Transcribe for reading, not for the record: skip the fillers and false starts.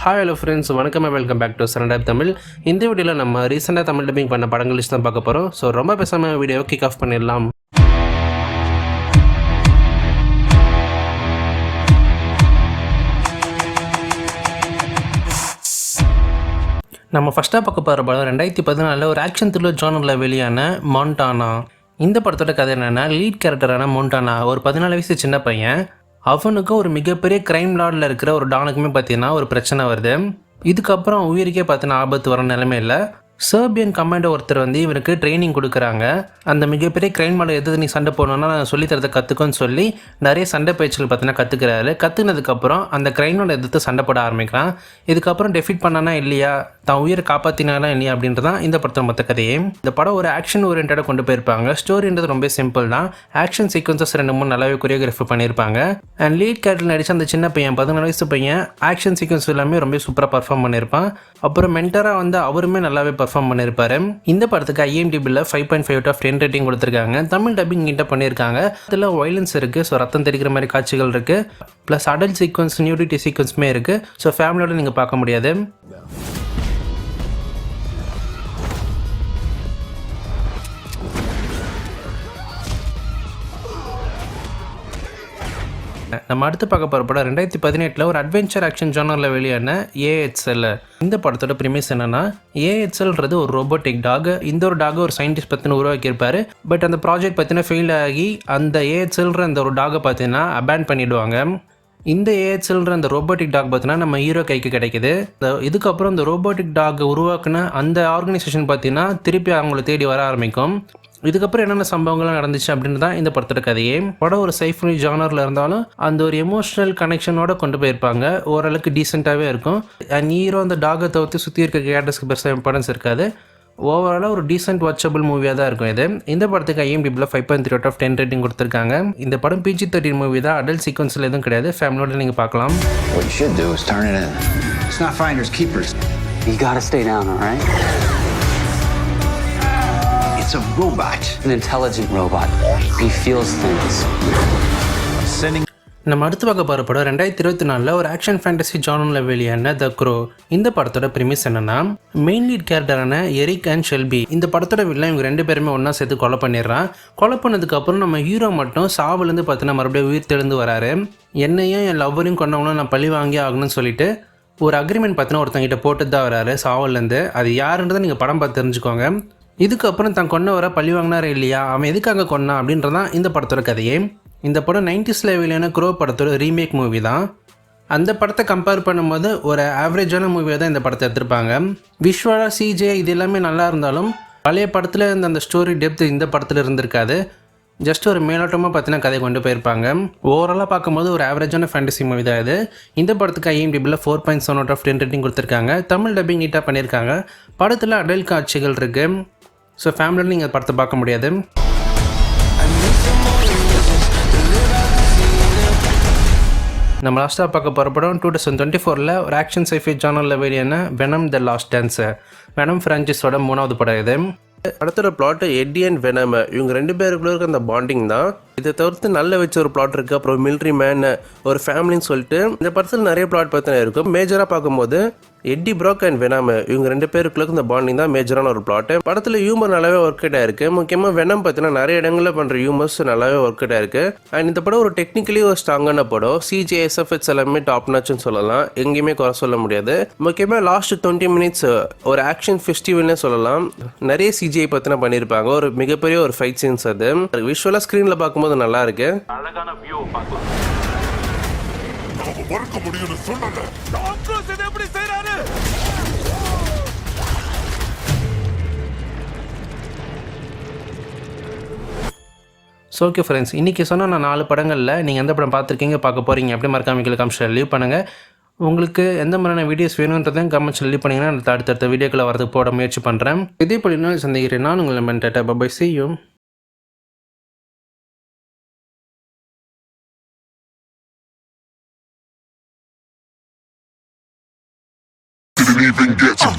Hi hello friends, வணக்கம் welcome back to surrender Tamil. இந்த வீடியோவில் நம்ம ரீசெண்டாக தமிழ் டப்பிங் பண்ண படங்கள் லிஸ்ட் தான் பார்க்க போகிறோம். ஸோ ரொம்ப பேசாமல் வீடியோ கிக் ஆஃப் பண்ணிடலாம். நம்ம ஃபஸ்ட்டாக பார்க்க போகிற படம் 2014 ஒரு ஆக்ஷன் த்ரில்லர் ஜானரில் வெளியான மாண்டானா. இந்த படத்தோட கதை என்னென்னா, லீட் கேரக்டரான மோண்டானா ஒரு 14 வயசு சின்ன பையன். அவனுக்கும் ஒரு மிகப்பெரிய கிரைம் லார்டில் இருக்கிற ஒரு டானுக்குமே பார்த்தீங்கன்னா ஒரு பிரச்சனை வருது. இதுக்கப்புறம் உயிருக்கே பார்த்தீங்கன்னா ஆபத்து வர நிலைமையில் சர்பியன் கமாண்டோ ஒருத்தர் வந்து இவருக்கு ட்ரைனிங் கொடுக்குறாங்க. அந்த மிகப்பெரிய கிரைம் லார்டு எது நீ சண்டை போடணுன்னா நான் சொல்லித்தரதை கற்றுக்கோன்னு சொல்லி நிறைய சண்டை பயிற்சிகள் பார்த்தீங்கன்னா கற்றுக்கிறாரு. கற்றுனதுக்கப்புறம் அந்த கிரைம் லார்டை எதிர்த்து சண்டை போட ஆரம்பிக்கிறான். இதுக்கப்புறம் டெஃபிட் பண்ணானா இல்லையா, தான் உயிரை காப்பாற்றினானா இல்லையா அப்படின்றதான் இந்த படத்தோட மொத்த கதையே. இந்த படம் ஒரு ஆக்ஷன் ஓரியன்டாக கொண்டு போயிருப்பாங்க. ஸ்டோரின்றது ரொம்ப சிம்பிள் தான். ஆக்ஷன் சீக்வன்சஸ் 2-3 நல்லாவே கொரியோகிராஃபி பண்ணியிருப்பாங்க. அண்ட் லீட் கேரக்டர் நடிச்ச அந்த சின்ன பையன் 14 வயசு பையன் ஆக்ஷன் சீக்வன்ஸ் எல்லாமே ரொம்ப சூப்பராக பர்ஃபார்ம் பண்ணியிருப்பான். அப்புறம் மென்டராக வந்து அவருமே நல்லாவே பர்ஃபார்ம் பண்ணியிருப்பாரு. இந்த படத்துக்கு IMDbல 5.5/10 ரேட்டிங் கொடுத்துருக்காங்க. தமிழ் டப்பிங் கிட்ட பண்ணியிருக்காங்க. அதில் வயலன்ஸ் இருக்குது, ஸோ ரத்தம் தெரிக்கிற மாதிரி காட்சிகள் இருக்குது. ப்ளஸ் அடல்ட் சீக்வன்ஸ், நியூடிட்டி சீக்வன்ஸுமே இருக்குது. ஸோ ஃபேமிலியோட நீங்கள் பார்க்க முடியாது. நம்ம அடுத்து பார்க்க போகிற படம் 2018 ஒரு அட்வென்ச்சர் ஆக்ஷன் ஜானரில் வெளியான AHL. இந்த படத்தோட ப்ரிமிஸ் என்னன்னா, AHLன்றது ஒரு ரோபோட்டிக் டாக். இந்த ஒரு டாக் ஒரு சயின்டிஸ்ட் பற்றின உருவாக்கியிருப்பாரு. பட் அந்த ப்ராஜெக்ட் பார்த்தீங்கன்னா ஃபெயில் ஆகி அந்த AHLன்ற அந்த ஒரு டாகை பார்த்தீங்கன்னா அபேன் பண்ணிவிடுவாங்க. இந்த AHLன்ற அந்த ரோபோட்டிக் டாக் பார்த்தீங்கன்னா நம்ம ஹீரோ கைக்கு கிடைக்குது. இதுக்கப்புறம் இந்த ரோபோட்டிக் டாக் உருவாக்குன அந்த ஆர்கனைசேஷன் பார்த்தீங்கன்னா திருப்பி அவங்கள தேடி வர ஆரம்பிக்கும். இதுக்கப்புறம் என்னென்ன சம்பவங்கள்லாம் நடந்துச்சு அப்படின்னு தான் இந்த படத்தோட கதையே. படம் ஒரு சைஃபை ஜானரில் இருந்தாலும் அந்த ஒரு எமோஷனல் கனெக்ஷனோட கொண்டு போயிருப்பாங்க. ஓரளவுக்கு டீசெண்டாகவே இருக்கும். அண்ட் ஹீரோ அந்த டாகை தவிர்த்து சுற்றி இருக்க கேரக்டர்ஸ்க்கு பெருசாக இம்பார்ட்டன்ஸ் இருக்காது. ஓவராலாக ஒரு டீசென்ட் வாட்சபிள் மூவியாக தான் இருக்கும் இது. இந்த படத்துக்கு IMDbல 5.3/10 ரேட்டிங் கொடுத்துருக்காங்க. இந்த படம் PG-13 மூவி தான். அடல்ட் சீக்வன்ஸில் எதுவும் கிடையாது. ஃபேமிலியோட நீங்கள் பார்க்கலாம். What you should do is turn it in. It's not finders keepers. You gotta stay down, all right? It's a robot. An intelligent robot. He feels things. Sending. நம்ம அடுத்து பார்க்க போகிற படம் 2024 ஒரு ஆக்ஷன் ஃபேண்டசி ஜானரில் வெளியான த க்ரோ. இந்த படத்தோட premise என்னன்னா, மெயின் லீட் கேரக்டரான எரிக் அண்ட் ஷெல்பி, இந்த படத்தோட வில்லன் இவங்க 2 பேருமே ஒன்றா சேர்த்து கொலை பண்ணிடுறான். கொலை பண்ணதுக்கப்புறம் நம்ம ஹீரோ மட்டும் சாவுலேருந்து பார்த்தீங்கன்னா மறுபடியும் உயிர் தெழுந்து வராரு. என்னையும் என் லவ்வரையும் கொண்டவங்களும் நான் பழி வாங்கி ஆகணும்னு சொல்லிட்டு ஒரு அக்ரிமெண்ட் பார்த்தீங்கன்னா ஒருத்தங்கிட்ட போட்டு தான் வராரு சாவுலேருந்து. அது யாருன்றதை நீங்கள் படம் பார்த்து தெரிஞ்சுக்கோங்க. இதுக்கப்புறம் தான் கொண்டு வர பழி வாங்கினாரே இல்லையா, அவன் எதுக்காக கொண்டான் அப்படின்றதான் இந்த படத்தோட கதையே. இந்த படம் 90s வெளியான க்ரோ படத்தோட ரீமேக் மூவி தான். அந்த படத்தை கம்பேர் பண்ணும்போது ஒரு ஆவரேஜான மூவியாக தான் இந்த படத்தை எடுத்திருப்பாங்க. விஷுவலாக CGI இது எல்லாமே நல்லா இருந்தாலும் பழைய படத்தில் இருந்த அந்த ஸ்டோரி டெப்த் இந்த படத்தில் இருந்திருக்காது. ஜஸ்ட் ஒரு மேலோட்டமாக பார்த்தீங்கன்னா கதை கொண்டு போயிருப்பாங்க. ஓவராலாக பார்க்கும்போது ஒரு ஆவரேஜான ஃபேண்டசி மூவி தான் இது. இந்த படத்துக்கு IMDbல 4.7/10 ரேட்டிங் கொடுத்துருக்காங்க. தமிழ் டப்பிங் நீட்டாக பண்ணியிருக்காங்க. படத்தில் அடல்ட் காட்சிகள் இருக்குது. ஸோ ஃபேமிலியில் நீங்கள் படத்தை பார்க்க முடியாது. நம்ம லாஸ்ட்டாக பார்க்க போகிற படம் 2024 ஒரு ஆக்ஷன் சைஃபை ஜானரில் வெளியான Venom the last dance. Venom ஃப்ரான்ச்சைஸோட 3வது படம் இது. படத்தோட பிளாட் எட்டி அண்ட் வெனம் இவங்க 2 பேருக்குள்ள இருக்க அந்த பாண்டிங் தான். இதை தவிர்த்து நல்ல வச்ச ஒரு பிளாட் இருக்குது. அப்புறம் மிலிட்ரி மேன், ஒரு ஃபேமிலின்னு சொல்லிட்டு இந்த படத்தில் நிறைய பிளாட் பார்த்தீங்கன்னா இருக்கும். மேஜராக பார்க்கும்போது எட்டி ப்ரோக் அண்ட் வெனம் இவங்க 2 பேருக்குள்ள இந்த பாண்டிங் தான் மேஜரான ஒரு பிளாட். படத்தில் ஹியூமர் நல்லாவே ஒர்க் அவுட் ஆயிருக்கு. முக்கியமாக வெனம் பார்த்தீங்கன்னா நிறைய இடங்களில் பண்ணுற ஹியூமர்ஸ் நல்லாவே ஒர்க் அவுட் ஆயிருக்கு. அண்ட் இந்த படம் ஒரு டெக்னிக்கலி ஒரு ஸ்ட்ராங்கான படம். CGI SFX எல்லாமே டாப் நாச்சுன்னு சொல்லலாம். எங்கேயுமே குறை சொல்ல முடியாது. முக்கியமாக லாஸ்ட் 20 மினிட்ஸ் ஒரு ஆக்ஷன் ஃபெஸ்டிவல்னே சொல்லலாம். நிறைய CGI பார்த்தீங்கன்னா பண்ணியிருப்பாங்க. ஒரு மிகப்பெரிய ஒரு ஃபைட் சீன்ஸ் அது. விஷுவலாக ஸ்க்ரீனில் பார்க்கும்போது நல்லா இருக்கு. அழகான வியூ பார்க்கலாம். வர்க்க முடியும்னு சொன்னல டாம் க்ரூஸ் இத எப்படி செய்றாரு? ஸோ ஓகே ஃப்ரெண்ட்ஸ், இன்றைக்கி சொன்ன நான் 4 படங்களில் நீங்கள் எந்த படம் பார்த்துருக்கீங்க, பார்க்க போகிறீங்க அப்படி மறக்காம கீழே கமெண்ட்ஸில் லீவ் பண்ணுங்கள். உங்களுக்கு எந்த மாதிரியான வீடியோஸ் வேணுன்றதையும் கமெண்ட்ஸில் லீவ் பண்ணிங்கன்னா அடுத்தடுத்த வீடியோக்களை வரதுக்கு போட முயற்சி பண்ணுறேன். இதே போல இன்னும் சந்திக்கிறேன். நான் உங்களை மென்டேட்டா. By. See you. Didn't even get to